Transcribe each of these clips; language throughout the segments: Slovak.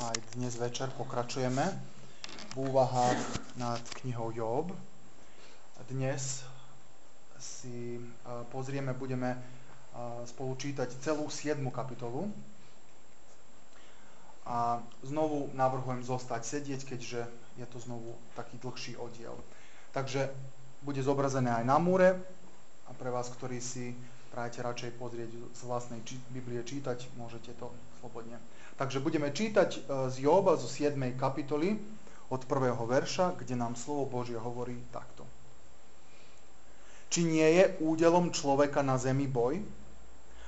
Aj dnes večer pokračujeme v úvahách nad knihou Job. Dnes si budeme spolu čítať celú 7. kapitolu. A znovu navrhujem zostať sedieť, keďže je to znovu taký dlhší oddiel. Takže bude zobrazené aj na múre a pre vás, ktorí si prajete radšej pozrieť z vlastnej Biblie čítať, môžete to slobodne. Takže budeme čítať z Joba zo 7. kapitoly od 1. verša, kde nám slovo Božie hovorí takto. Či nie je údelom človeka na zemi boj?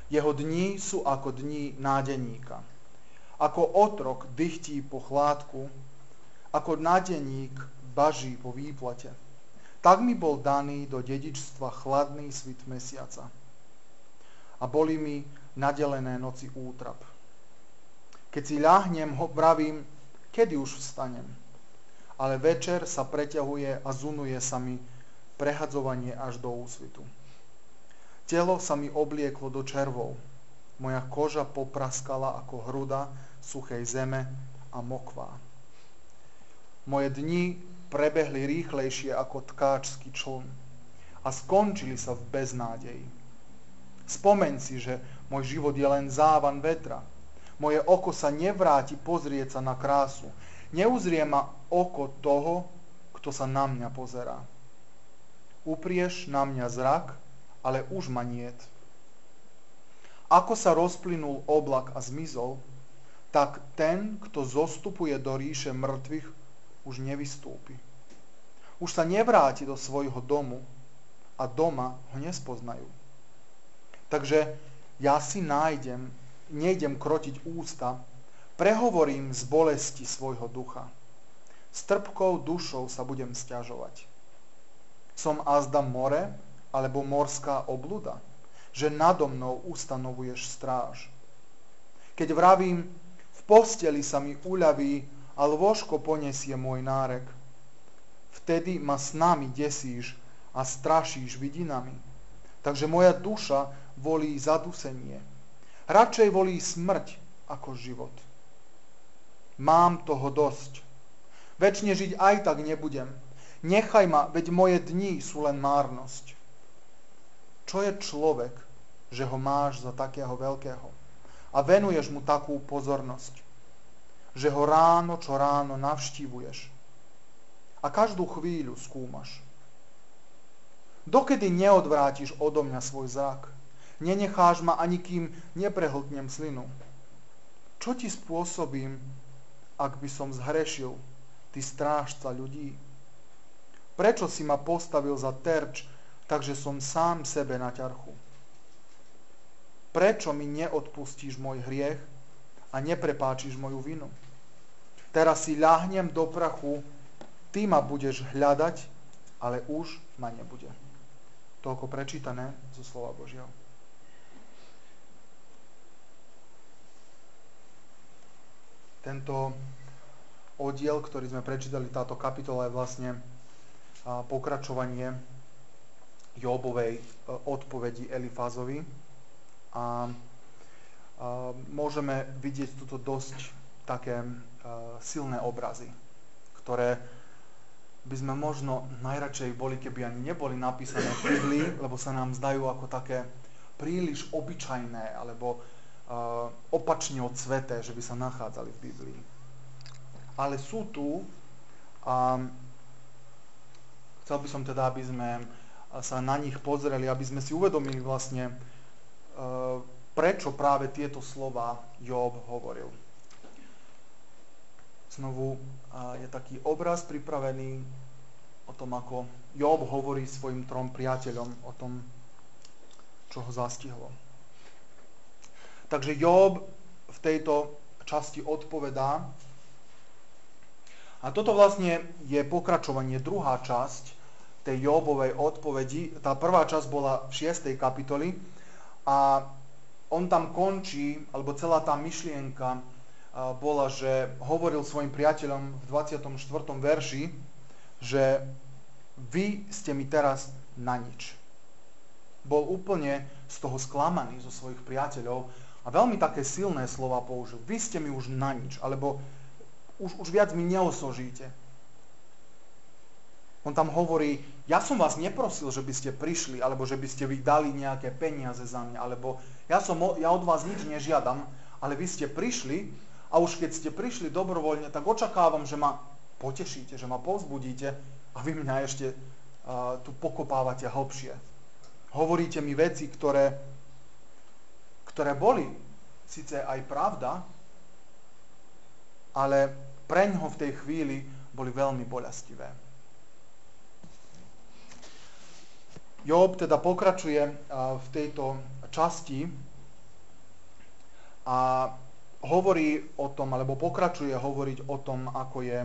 Jeho dni sú ako dni nádeníka. Ako otrok dychtí po chládku, ako nádeník baží po výplate. Tak mi bol daný do dedičstva chladný svit mesiaca. A boli mi nadelené noci útrap. Keď si ľahnem, vravím, kedy už vstanem. Ale večer sa preťahuje a zunuje sa mi prehadzovanie až do úsvitu. Telo sa mi oblieklo do červov. Moja koža popraskala ako hruda suchej zeme a mokvá. Moje dni prebehli rýchlejšie ako tkáčsky čln a skončili sa v beznádeji. Spomeň si, že môj život je len závan vetra. Moje oko sa nevráti pozrieť sa na krásu. Neuzrie ma oko toho, kto sa na mňa pozerá. Uprieš na mňa zrak, ale už ma niet. Ako sa rozplynul oblak a zmizol, tak ten, kto zostupuje do ríše mŕtvych, už nevystúpi. Už sa nevráti do svojho domu a doma ho nespoznajú. Takže ja si nejdem krotiť ústa, prehovorím z bolesti svojho ducha. S trpkou dušou sa budem sťažovať. Som azda more, alebo morská obluda, že nado mnou ustanovuješ stráž. Keď vravím, v posteli sa mi uľaví a lôžko poniesie môj nárek, vtedy ma snami desíš a strašíš vidinami. Takže moja duša volí zadusenie. Radšej volí smrť ako život. Mám toho dosť. Večne žiť aj tak nebudem. Nechaj ma, veď moje dni sú len márnosť. Čo je človek, že ho máš za takého veľkého a venuješ mu takú pozornosť, že ho ráno čo ráno navštívuješ a každú chvíľu skúmaš. Dokedy neodvrátiš odo mňa svoj zrak? Nenecháš ma, ani kým neprehltnem slinu. Čo ti spôsobím, ak by som zhrešil, ty strážca ľudí? Prečo si ma postavil za terč, takže som sám sebe na ťarchu? Prečo mi neodpustíš môj hriech a neprepáčiš moju vinu? Teraz si ľahnem do prachu, ty ma budeš hľadať, ale už ma nebude. Toľko prečítané zo slova Božieho. Tento oddiel, ktorý sme prečítali, táto kapitola je vlastne pokračovanie Jobovej odpovedi Elifázovi. A môžeme vidieť tuto dosť také silné obrazy, ktoré by sme možno najradšej boli, keby ani neboli napísané v Biblii, lebo sa nám zdajú ako také príliš obyčajné alebo opačne od sveté, že by sa nachádzali v Biblii. Ale sú tu a chcel by som teda, aby sme sa na nich pozreli, aby sme si uvedomili vlastne, prečo práve tieto slova Job hovoril. Znovu je taký obraz pripravený o tom, ako Job hovorí svojim 3 priateľom o tom, čo ho zastihlo. Takže Job v tejto časti odpovedá. A toto vlastne je pokračovanie, druhá časť tej Jobovej odpovedi. Tá prvá časť bola v 6. kapitoli a on tam končí, alebo celá tá myšlienka bola, že hovoril svojim priateľom v 24. verši, že vy ste mi teraz na nič. Bol úplne z toho sklamaný zo svojich priateľov a veľmi také silné slova použil. Vy ste mi už na nič, alebo už viac mi neosožíte. On tam hovorí, ja som vás neprosil, že by ste prišli, alebo že by ste vy dali nejaké peniaze za mňa, alebo ja od vás nič nežiadam, ale vy ste prišli a už keď ste prišli dobrovoľne, tak očakávam, že ma potešíte, že ma povzbudíte a vy mňa ešte tu pokopávate hlbšie. Hovoríte mi veci, ktoré boli síce aj pravda, ale preňho v tej chvíli boli veľmi boľastivé. Job teda pokračuje v tejto časti a hovorí o tom, alebo pokračuje hovoriť o tom, ako je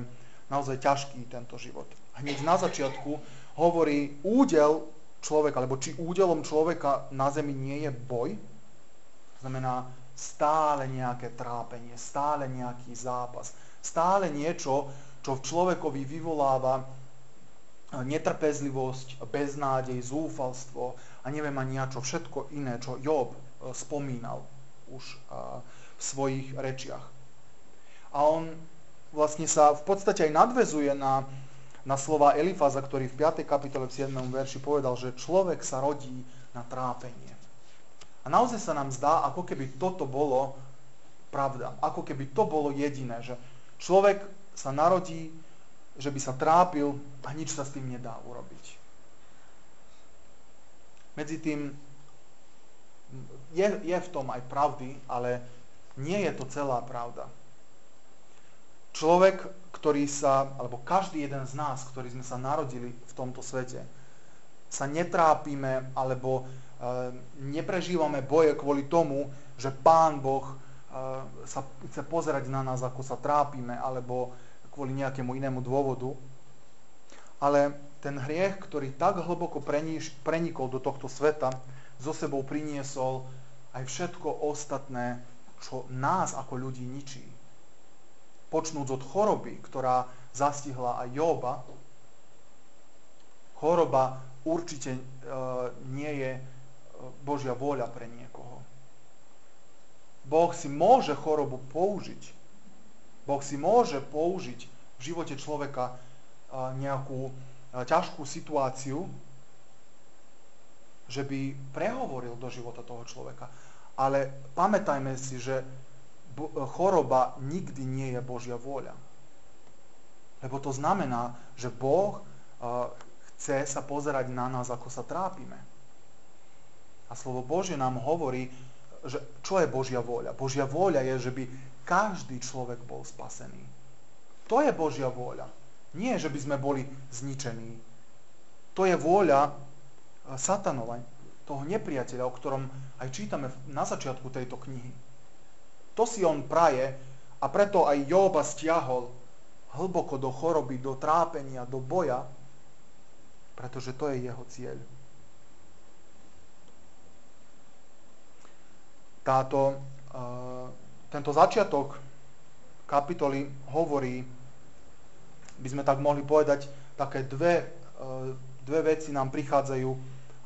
naozaj ťažký tento život. Hneď na začiatku hovorí údel človeka, alebo či údelom človeka na zemi nie je boj, to znamená stále nejaké trápenie, stále nejaký zápas, stále niečo, čo v človekovi vyvoláva netrpezlivosť, beznádej, zúfalstvo a neviem ani čo, všetko iné, čo Job spomínal už v svojich rečiach. A on vlastne sa v podstate aj nadväzuje na slova Elifaza, ktorý v 5. kapitole v 7. verši povedal, že človek sa rodí na trápenie. A naozaj sa nám zdá, ako keby toto bolo pravda, ako keby to bolo jediné, že človek sa narodí, že by sa trápil a nič sa s tým nedá urobiť. Medzi tým je v tom aj pravdy, ale nie je to celá pravda. Človek, alebo každý jeden z nás, ktorí sme sa narodili v tomto svete, sa netrápime alebo neprežívame boje kvôli tomu, že Pán Boh sa chce pozerať na nás, ako sa trápime, alebo kvôli nejakému inému dôvodu. Ale ten hriech, ktorý tak hlboko prenikol do tohto sveta, so sebou priniesol aj všetko ostatné, čo nás ako ľudí ničí. Počnúc od choroby, ktorá zastihla aj Joba. Choroba určite nie je Božia vôľa pre niekoho. Boh si môže chorobu použiť. Boh si môže použiť v živote človeka nejakú ťažkú situáciu, že by prehovoril do života toho človeka. Ale pamätajme si, že choroba nikdy nie je Božia vôľa. Lebo to znamená, že Boh chce sa pozerať na nás, ako sa trápime. A slovo Božie nám hovorí, že čo je Božia vôľa? Božia vôľa je, že by každý človek bol spasený. To je Božia vôľa. Nie, že by sme boli zničení. To je vôľa satanova, toho nepriateľa, o ktorom aj čítame na začiatku tejto knihy. To si on praje a preto aj Joba stiahol hlboko do choroby, do trápenia, do boja, pretože to je jeho cieľ. Tento začiatok kapitoly hovorí, by sme tak mohli povedať, také dve veci nám prichádzajú,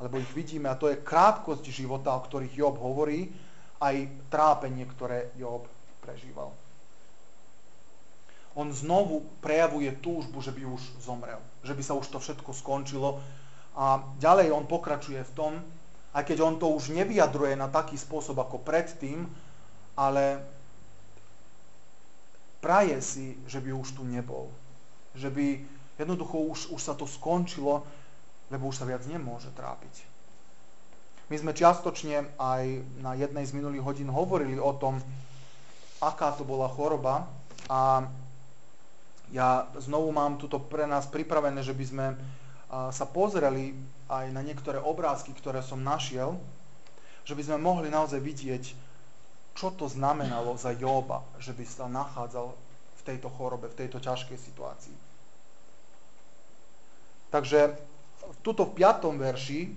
alebo ich vidíme, a to je krátkosť života, o ktorých Job hovorí, aj trápenie, ktoré Job prežíval. On znovu prejavuje túžbu, že by už zomrel, že by sa už to všetko skončilo a ďalej on pokračuje v tom, aj keď on to už nevyjadruje na taký spôsob ako predtým, ale praje si, že by už tu nebol. Že by jednoducho už sa to skončilo, lebo už sa viac nemôže trápiť. My sme čiastočne aj na jednej z minulých hodín hovorili o tom, aká to bola choroba a ja znovu mám tuto pre nás pripravené, že by sme sa pozreli aj na niektoré obrázky, ktoré som našiel, že by sme mohli naozaj vidieť, čo to znamenalo za Joba, že by sa nachádzal v tejto chorobe, v tejto ťažkej situácii. Takže tuto v 5. verši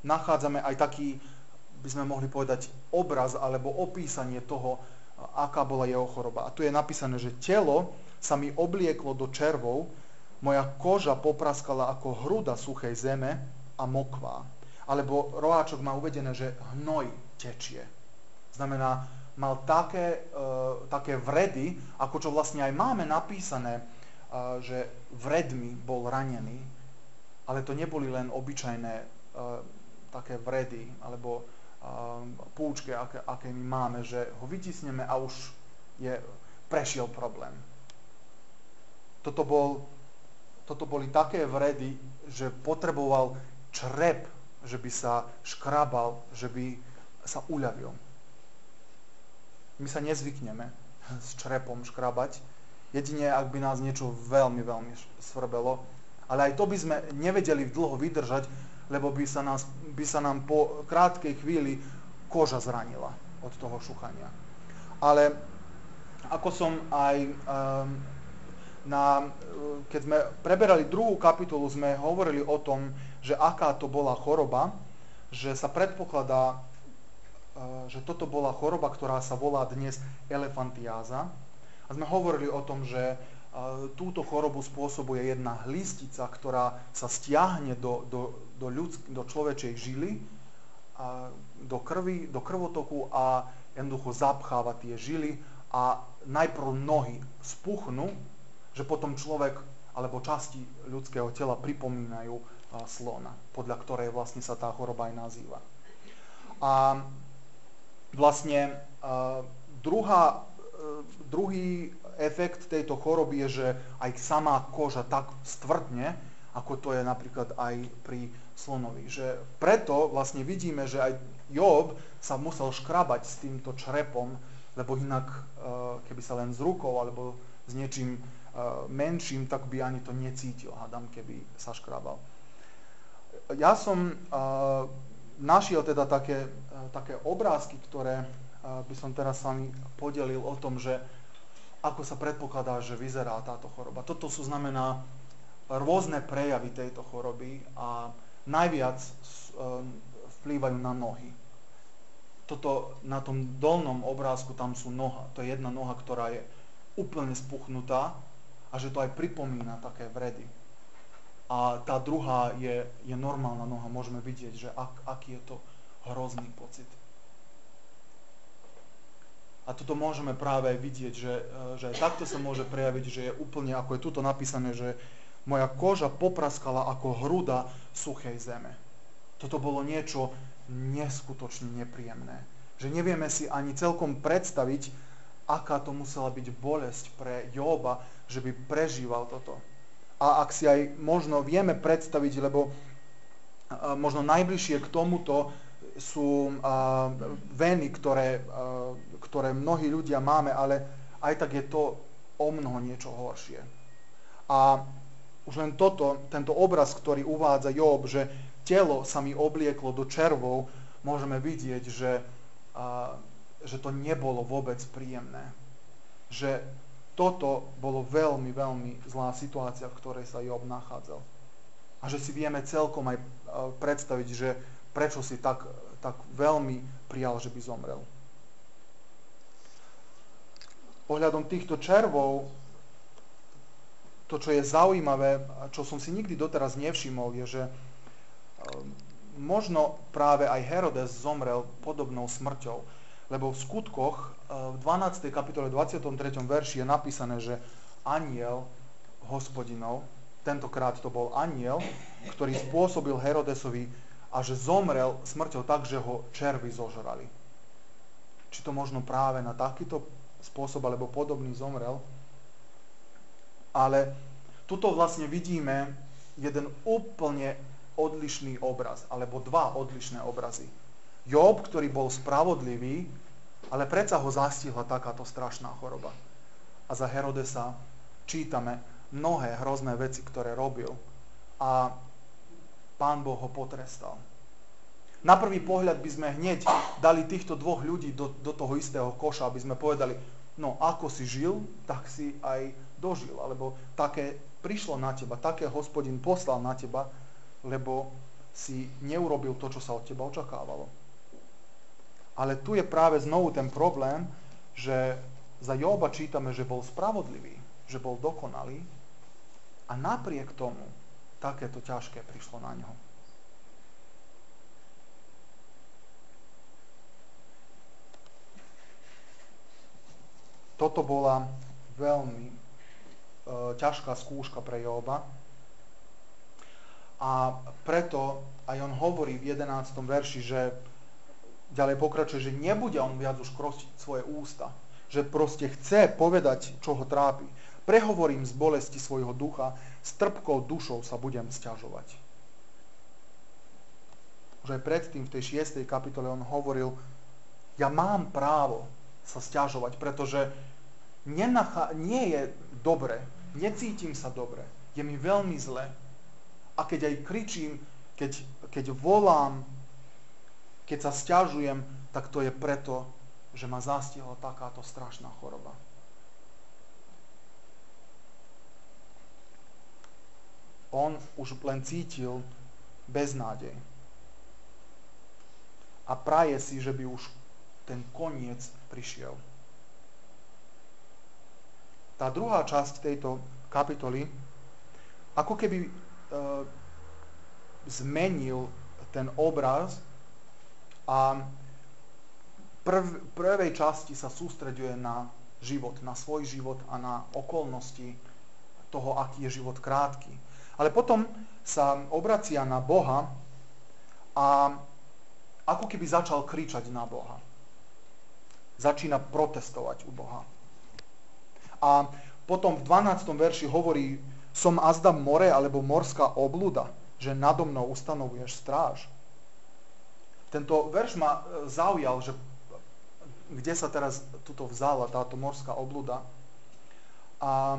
nachádzame aj taký, by sme mohli povedať, obraz alebo opísanie toho, aká bola jeho choroba. A tu je napísané, že telo sa mi oblieklo do červov, moja koža popraskala ako hruda suchej zeme a mokvá. Alebo roháčok má uvedené, že hnoj tečie. Znamená, mal také vredy, ako čo vlastne aj máme napísané, že vredmi bol ranený, ale to neboli len obyčajné také vredy, alebo púčky, aké my máme, že ho vytisneme a už prešiel problém. Toto boli také vredy, že potreboval črep, že by sa škrabal, že by sa uľavil. My sa nezvykneme s črepom škrabať, jedine ak by nás niečo veľmi, veľmi svrbelo, ale aj to by sme nevedeli dlho vydržať, lebo by sa nám po krátkej chvíli koža zranila od toho šúchania. Ale ako som aj keď sme preberali 2. kapitolu, sme hovorili o tom, že aká to bola choroba, že sa predpokladá, že toto bola choroba, ktorá sa volá dnes elefantiáza. A sme hovorili o tom, že túto chorobu spôsobuje jedna hlistica, ktorá sa stiahne do človečej žily, do krvi, do krvotoku a jednoducho zapcháva tie žily a najprv nohy spuchnú, že potom človek alebo časti ľudského tela pripomínajú slona, podľa ktorej vlastne sa tá choroba aj nazýva. A vlastne druhý efekt tejto choroby je, že aj sama koža tak stvrdne, ako to je napríklad aj pri slonovi. Že preto vlastne vidíme, že aj Job sa musel škrabať s týmto črepom, lebo inak, keby sa len s rukou alebo s niečím menším, tak by ani to necítil, hádam, keby sa škrabal. Ja som našiel teda také obrázky, ktoré by som teraz s vami podelil o tom, že ako sa predpokladá, že vyzerá táto choroba. Toto znamená rôzne prejavy tejto choroby a najviac vplývajú na nohy. Toto na tom dolnom obrázku tam sú noha. To je jedna noha, ktorá je úplne spuchnutá a že to aj pripomína také vredy. A tá druhá je normálna noha. Môžeme vidieť, že aký je to hrozný pocit. A toto môžeme práve aj vidieť, že aj takto sa môže prejaviť, že je úplne, ako je tuto napísané, že moja koža popraskala ako hruda suchej zeme. Toto bolo niečo neskutočne nepríjemné. Že nevieme si ani celkom predstaviť, aká to musela byť bolesť pre Joba, že by prežíval toto. A ak si aj možno vieme predstaviť, lebo možno najbližšie k tomuto sú veny, ktoré mnohí ľudia máme, ale aj tak je to o mnoho niečo horšie. A už len tento obraz, ktorý uvádza Job, že telo sa mi oblieklo do červov, môžeme vidieť, že to nebolo vôbec príjemné. Že toto bolo veľmi, veľmi zlá situácia, v ktorej sa Job nachádzal. A že si vieme celkom aj predstaviť, že prečo si tak veľmi prijal, že by zomrel. Ohľadom týchto červov, to, čo je zaujímavé, čo som si nikdy doteraz nevšimol, je, že možno práve aj Herodes zomrel podobnou smrťou. Lebo v skutkoch v 12. kapitole 23. verši je napísané, že anjel Hospodinov, tentokrát to bol anjel, ktorý spôsobil Herodesovi a že zomrel smrťou tak, že ho červy zožrali. Či to možno práve na takýto spôsob alebo podobný zomrel. Ale tuto vlastne vidíme jeden úplne odlišný obraz, alebo dva odlišné obrazy. Job, ktorý bol spravodlivý, ale predsa ho zastihla takáto strašná choroba. A za Herodesa čítame mnohé hrozné veci, ktoré robil. A Pán Boh ho potrestal. Na prvý pohľad by sme hneď dali týchto dvoch ľudí do toho istého koša, aby sme povedali, no ako si žil, tak si aj dožil. Alebo také prišlo na teba, také Hospodin poslal na teba, lebo si neurobil to, čo sa od teba očakávalo. Ale tu je práve znovu ten problém, že za Joba čítame, že bol spravodlivý, že bol dokonalý a napriek tomu takéto ťažké prišlo na ňo. Toto bola veľmi ťažká skúška pre Jóba. A preto aj on hovorí v 11. verši, že ďalej pokračuje, že nebude on viac už krostiť svoje ústa. Že proste chce povedať, čo ho trápi. Prehovorím z bolesti svojho ducha, s trpkou dušou sa budem sťažovať. Už aj predtým v tej 6. kapitole on hovoril, ja mám právo sa sťažovať, pretože nie je dobre, necítim sa dobre, je mi veľmi zle. A keď aj kričím, keď volám, keď sa sťažujem, tak to je preto, že ma zastihla takáto strašná choroba. On už len cítil beznádej. A praje si, že by už ten koniec prišiel. Tá druhá časť tejto kapitoly ako keby zmenil ten obraz a v prvej časti sa sústreďuje na život, na svoj život a na okolnosti toho, aký je život krátky. Ale potom sa obracia na Boha a ako keby začal kričať na Boha. Začína protestovať u Boha. A potom v 12. verši hovorí, som azda more alebo morská obluda, že nado mnou ustanovuješ stráž. Tento verš ma zaujal, že kde sa teraz tuto vzala táto morská obluda. A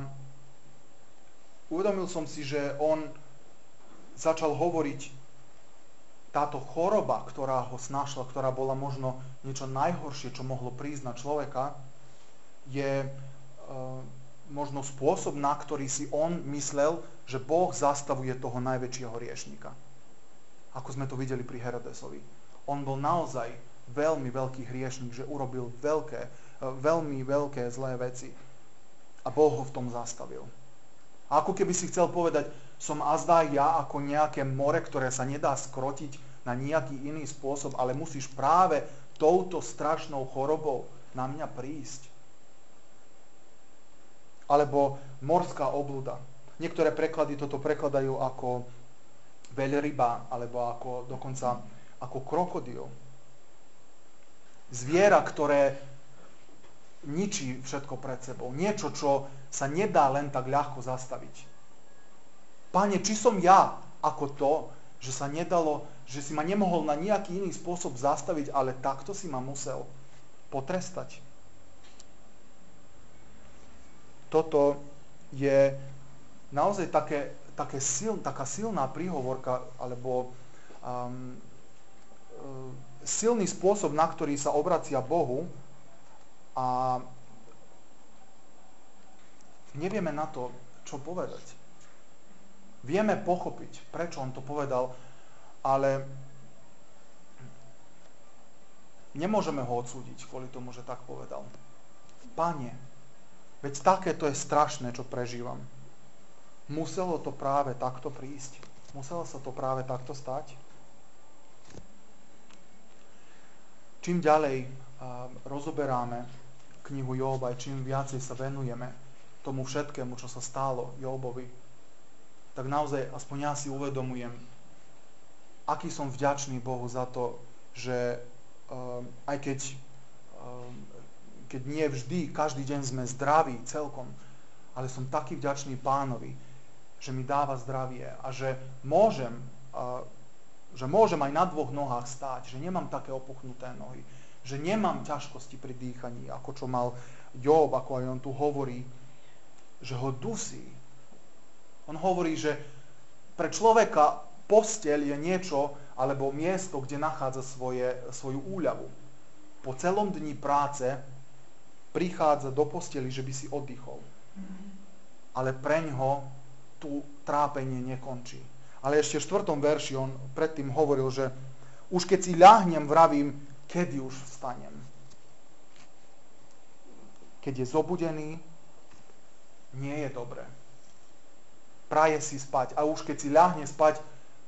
uvedomil som si, že on začal hovoriť, táto choroba, ktorá ho snašla, ktorá bola možno niečo najhoršie, čo mohlo prísť na človeka, je možno spôsob, na ktorý si on myslel, že Boh zastavuje toho najväčšieho hriešnika. Ako sme to videli pri Herodesovi. On bol naozaj veľmi veľký hriešnik, že urobil veľmi veľké zlé veci. A Boh ho v tom zastavil. A ako keby si chcel povedať, som azda ja ako nejaké more, ktoré sa nedá skrotiť na nejaký iný spôsob, ale musíš práve touto strašnou chorobou na mňa prísť. Alebo morská obluda. Niektoré preklady toto prekladajú ako veľryba, alebo dokonca ako krokodil. Zviera, ktoré ničí všetko pred sebou. Niečo, čo sa nedá len tak ľahko zastaviť. Pane, či som ja ako to, že sa nedalo, že si ma nemohol na nejaký iný spôsob zastaviť, ale takto si ma musel potrestať. Toto je naozaj taká silná príhovorka, alebo silný spôsob, na ktorý sa obracia Bohu a nevieme na to, čo povedať. Vieme pochopiť, prečo on to povedal, ale nemôžeme ho odsúdiť kvôli tomu, že tak povedal. Pane, veď takéto je strašné, čo prežívam. Muselo to práve takto prísť? Muselo sa to práve takto stať? Čím ďalej rozoberáme knihu Jóba, čím viacej sa venujeme tomu všetkému, čo sa stalo Jóbovi, tak naozaj aspoň ja si uvedomujem, aký som vďačný Bohu za to, že aj keď nie vždy, každý deň sme zdraví celkom, ale som taký vďačný Pánovi, že mi dáva zdravie a že môžem aj na dvoch nohách stáť, že nemám také opuchnuté nohy, že nemám ťažkosti pri dýchaní, ako čo mal Jób, ako aj on tu hovorí, že ho dusí. On hovorí, že pre človeka posteľ je niečo, alebo miesto, kde nachádza svoju úľavu. Po celom dni práce prichádza do posteli, že by si oddychol. Ale preňho tu trápenie nekončí. Ale ešte v 4. verši on predtým hovoril, že už keď si ľahnem, vravím, kedy už vstanem. Keď je zobudený, nie je dobré. Praje si spať. A už keď si ľahne spať,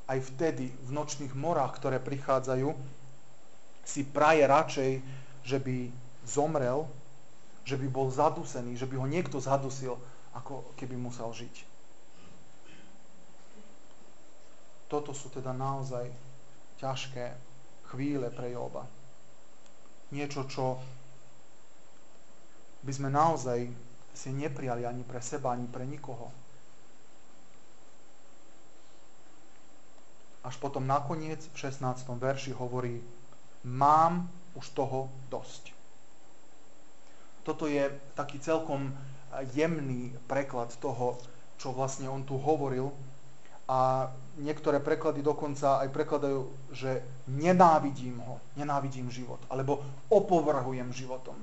aj vtedy v nočných morách, ktoré prichádzajú, si praje radšej, že by zomrel, že by bol zadusený, že by ho niekto zadusil, ako keby musel žiť. Toto sú teda naozaj ťažké chvíle pre Jóba. Niečo, čo by sme naozaj si neprijali ani pre seba, ani pre nikoho. Až potom nakoniec v 16. verši hovorí: mám už toho dosť. Toto je taký celkom jemný preklad toho, čo vlastne on tu hovoril. A niektoré preklady dokonca aj prekladajú, že nenávidím ho, nenávidím život, alebo opovrhujem životom.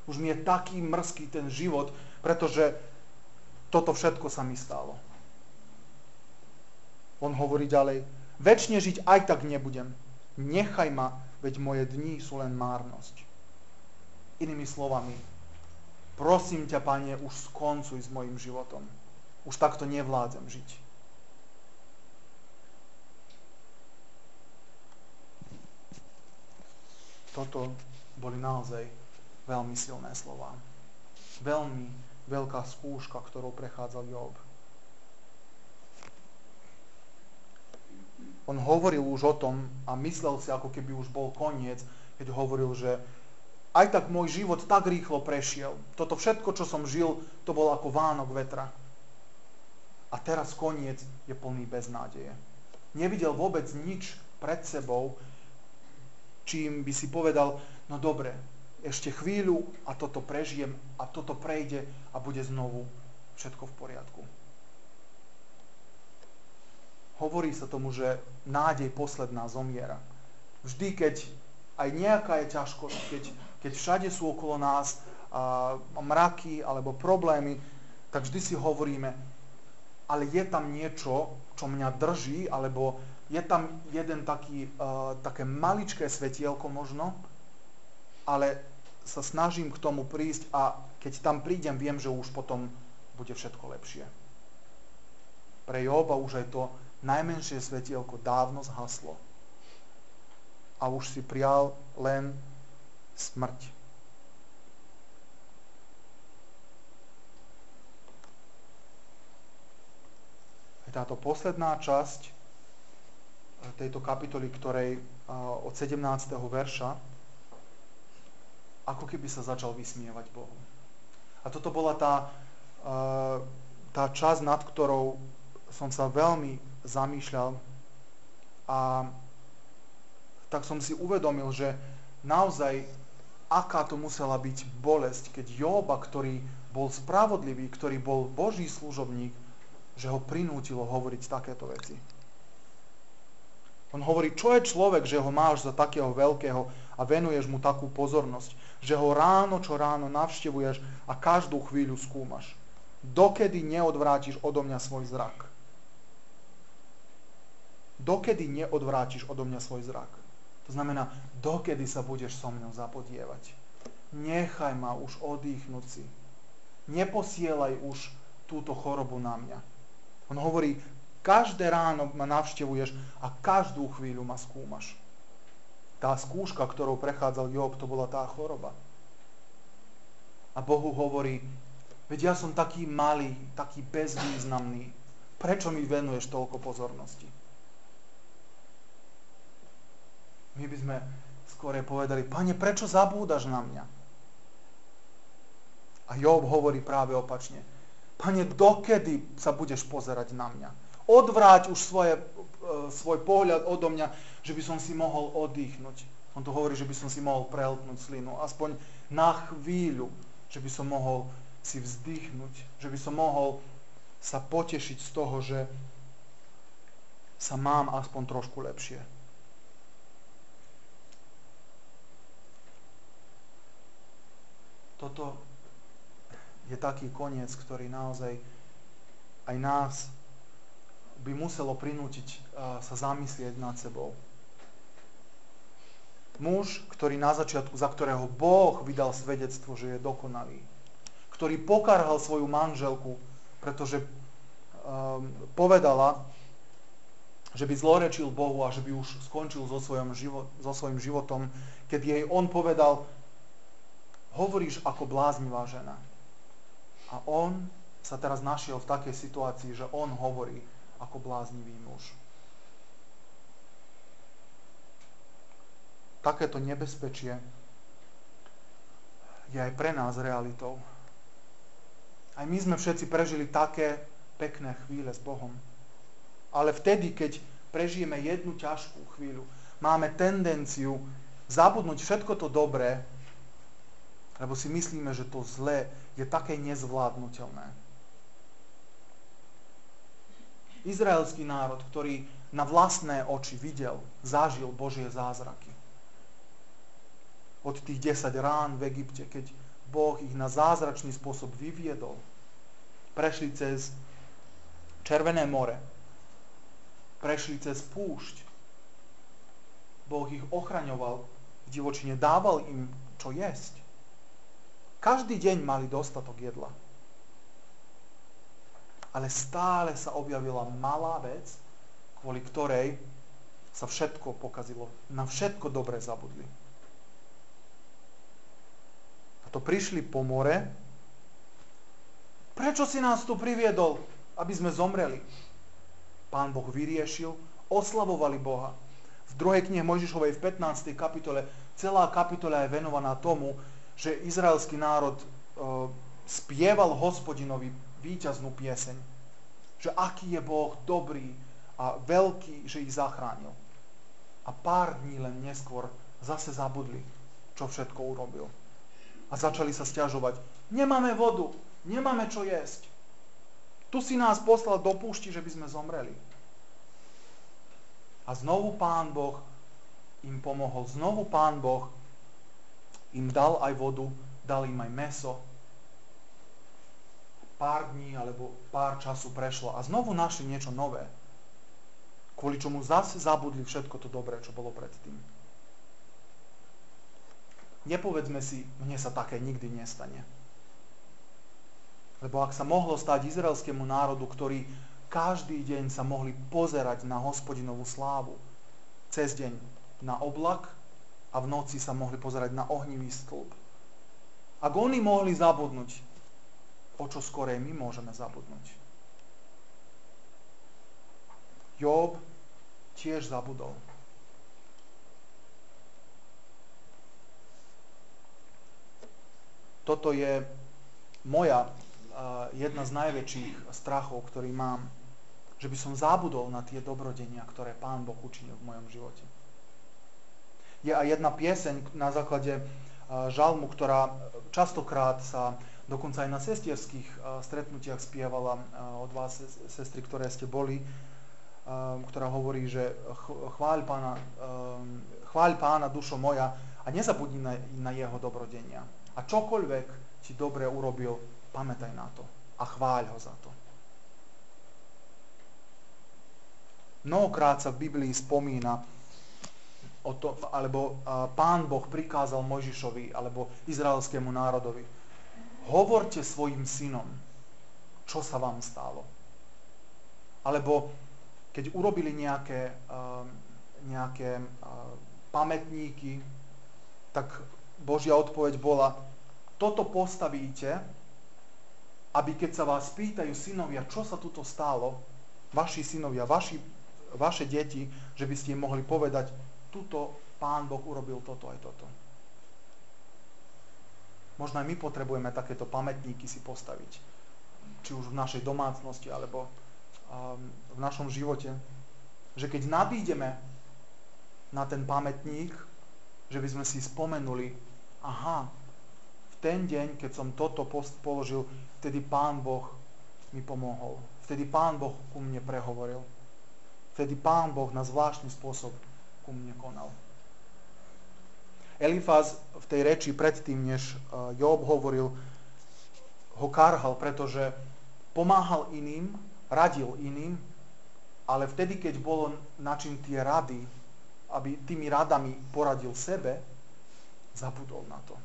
Už mi je taký mrzký ten život, pretože toto všetko sa mi stalo. On hovorí ďalej: večne žiť aj tak nebudem. Nechaj ma, veď moje dni sú len márnosť. Inými slovami, prosím ťa, Pane, už skoncuj s mojim životom. Už takto nevládzem žiť. Toto boli naozaj veľmi silné slová. Veľmi veľká skúška, ktorou prechádzal Jób. On hovoril už o tom a myslel si, ako keby už bol koniec, keď hovoril, že aj tak môj život tak rýchlo prešiel. Toto všetko, čo som žil, to bol ako vánok vetra. A teraz koniec je plný beznádeje. Nevidel vôbec nič pred sebou, čím by si povedal: no dobre, ešte chvíľu a toto prežijem a toto prejde a bude znovu všetko v poriadku. Hovorí sa tomu, že nádej posledná zomiera. Vždy, keď aj nejaká je ťažkosť, keď všade sú okolo nás mraky alebo problémy, tak vždy si hovoríme: ale je tam niečo, čo mňa drží, alebo je tam jeden také maličké svetielko možno, ale sa snažím k tomu prísť a keď tam prídem, viem, že už potom bude všetko lepšie. Pre Jóba už aj to najmenšie svetielko dávno zhaslo a už si prial len smrť. Táto posledná časť tejto kapitoly, ktorej od 17. verša, ako keby sa začal vysmievať Bohu. A toto bola tá časť, nad ktorou som sa veľmi zamýšľal a tak som si uvedomil, že naozaj aká to musela byť bolesť, keď Jóba, ktorý bol spravodlivý, ktorý bol Boží služobník, že ho prinútilo hovoriť takéto veci. On hovorí: čo je človek, že ho máš za takého veľkého a venuješ mu takú pozornosť, že ho ráno čo ráno navštevuješ a každú chvíľu skúmaš. Dokedy neodvrátiš odo mňa svoj zrak? Dokedy neodvrátiš odo mňa svoj zrak? To znamená, dokedy sa budeš so mnou zapodievať. Nechaj ma už oddychnúť si. Neposielaj už túto chorobu na mňa. On hovorí: každé ráno ma navštevuješ a každú chvíľu ma skúmaš. Tá skúška, ktorou prechádzal Jób, to bola tá choroba. A Bohu hovorí: veď ja som taký malý, taký bezvýznamný. Prečo mi venuješ toľko pozornosti? My by sme skôr povedali: Pane, prečo zabúdaš na mňa? A Jób hovorí práve opačne: Pane, dokedy sa budeš pozerať na mňa? Odvráť už svoj pohľad odo mňa, že by som si mohol oddychnúť. On tu hovorí, že by som si mohol prehltnúť slinu. Aspoň na chvíľu, že by som mohol si vzdychnúť. Že by som mohol sa potešiť z toho, že sa mám aspoň trošku lepšie. Toto je taký koniec, ktorý naozaj aj nás by muselo prinútiť sa zamyslieť nad sebou. Muž, ktorý na začiatku, za ktorého Boh vydal svedectvo, že je dokonalý, ktorý pokarhal svoju manželku, pretože povedala, že by zlorečil Bohu a že by už skončil so svojím životom, keď jej on povedal: hovoríš ako bláznivá žena. A on sa teraz našiel v takej situácii, že on hovorí ako bláznivý muž. Takéto nebezpečie je aj pre nás realitou. Aj my sme všetci prežili také pekné chvíle s Bohom. Ale vtedy, keď prežijeme jednu ťažkú chvíľu, máme tendenciu zabudnúť všetko to dobré, lebo si myslíme, že to zlé je také nezvládnutelné. Izraelský národ, ktorý na vlastné oči videl, zažil Božie zázraky. Od tých 10 rán v Egypte, keď Boh ich na zázračný spôsob vyviedol, prešli cez Červené more, prešli cez púšť, Boh ich ochraňoval v divočine, dával im čo jesť. Každý deň mali dostatok jedla. Ale stále sa objavila malá vec, kvôli ktorej sa všetko pokazilo. Na všetko dobre zabudli. A to prišli po more. Prečo si nás tu priviedol, aby sme zomreli? Pán Boh vyriešil, oslavovali Boha. V 2. knihe Mojžišovej v 15. kapitole, celá kapitola je venovaná tomu, že izraelský národ spieval Hospodinovi víťaznú pieseň. Že aký je Boh dobrý a veľký, že ich zachránil. A pár dní len neskôr zase zabudli, čo všetko urobil. A začali sa sťažovať. Nemáme vodu, nemáme čo jesť. Tu si nás poslal do púšti, že by sme zomreli. A znovu Pán Boh im pomohol. Znovu Pán Boh im dal aj vodu, dal im aj mäso. Pár dní alebo pár času prešlo a znovu našli niečo nové, kvôli čomu zase zabudli všetko to dobré, čo bolo predtým. Nepovedzme si, mne sa také nikdy nestane. Lebo ak sa mohlo stať izraelskému národu, ktorý každý deň sa mohli pozerať na Hospodinovú slávu, cez deň na oblak a v noci sa mohli pozerať na ohnivý stĺp. Ak oni mohli zabudnúť, o čo skorej my môžeme zabudnúť. Job tiež zabudol. Toto je moja jedna z najväčších strachov, ktorý mám, že by som zabudol na tie dobrodenia, ktoré Pán Boh učinil v mojom živote. Je aj jedna pieseň na základe žalmu, ktorá častokrát sa dokonca aj na sestierských stretnutiach spievala od vás, sestry, ktoré ste boli, ktorá hovorí, že chváľ Pána, dušo moja, a nezabudni na jeho dobrodenia. A čokoľvek ti dobre urobil, pamätaj na to a chváľ ho za to. Mnohokrát sa v Biblii spomína o to, alebo Pán Boh prikázal Mojžišovi alebo izraelskému národovi: hovorte svojim synom, čo sa vám stalo. Alebo keď urobili nejaké pamätníky, tak Božia odpoveď bola: toto postavíte, aby keď sa vás pýtajú synovia, čo sa tuto stalo, vaši synovia, vaše deti, že by ste im mohli povedať: tuto Pán Boh urobil toto aj toto. Možno aj my potrebujeme takéto pamätníky si postaviť. Či už v našej domácnosti, alebo v našom živote. Že keď nadídeme na ten pamätník, že by sme si spomenuli: aha, v ten deň, keď som toto položil, vtedy Pán Boh mi pomohol. Vtedy Pán Boh ku mne prehovoril. Vtedy Pán Boh na zvláštny spôsob ku mne konal. Elifaz v tej reči predtým, než Job hovoril, ho karhal, pretože pomáhal iným, radil iným, ale vtedy, keď bolo način tie rady, aby tými radami poradil sebe, zabudol na to.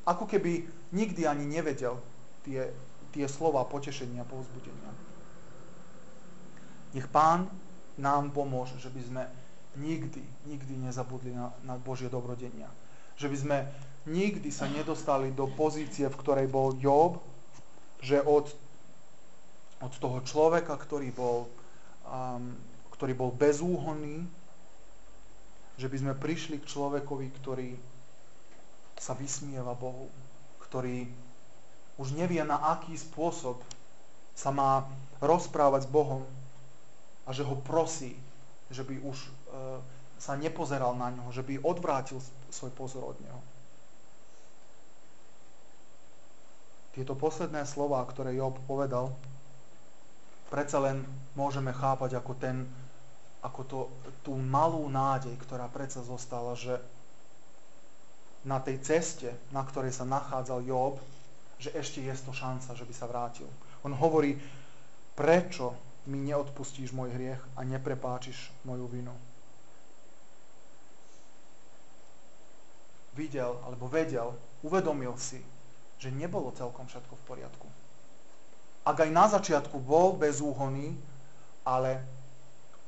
Ako keby nikdy ani nevedel tie slova potešenia, povzbudenia. Nech Pán nám pomôže, že by sme nikdy nezabudli na Božie dobrodenia. Že by sme nikdy sa nedostali do pozície, v ktorej bol Job, že od toho človeka, ktorý bol bezúhonný, že by sme prišli k človekovi, ktorý sa vysmieva Bohu, ktorý už nevie, na aký spôsob sa má rozprávať s Bohom a že ho prosí, že by už sa nepozeral na ňoho, že by odvrátil svoj pozor od neho. Tieto posledné slová, ktoré Job povedal, predsa len môžeme chápať ako tú malú nádej, ktorá predsa zostala, že na tej ceste, na ktorej sa nachádzal Job, že ešte je to šanca, že by sa vrátil. On hovorí, prečo mi neodpustíš môj hriech a neprepáčiš moju vinu. Videl, alebo vedel, uvedomil si, že nebolo celkom všetko v poriadku. Ak aj na začiatku bol bezúhonný, ale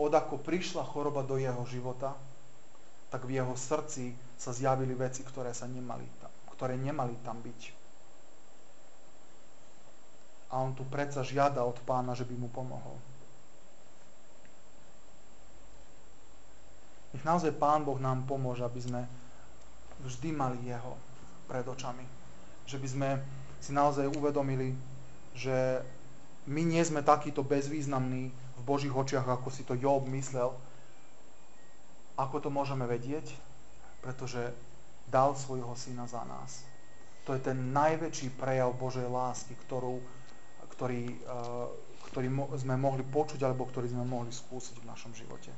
odako prišla choroba do jeho života, tak v jeho srdci sa zjavili veci, ktoré nemali tam byť. A on tu predsa žiada od Pána, že by mu pomohol. Nech naozaj Pán Boh nám pomôže, aby sme vždy mali jeho pred očami. Že by sme si naozaj uvedomili, že my nie sme takíto bezvýznamní v Božích očiach, ako si to Job myslel. Ako to môžeme vedieť? Pretože dal svojho syna za nás. To je ten najväčší prejav Božej lásky, ktorý sme mohli počuť, alebo ktorý sme mohli skúsiť v našom živote.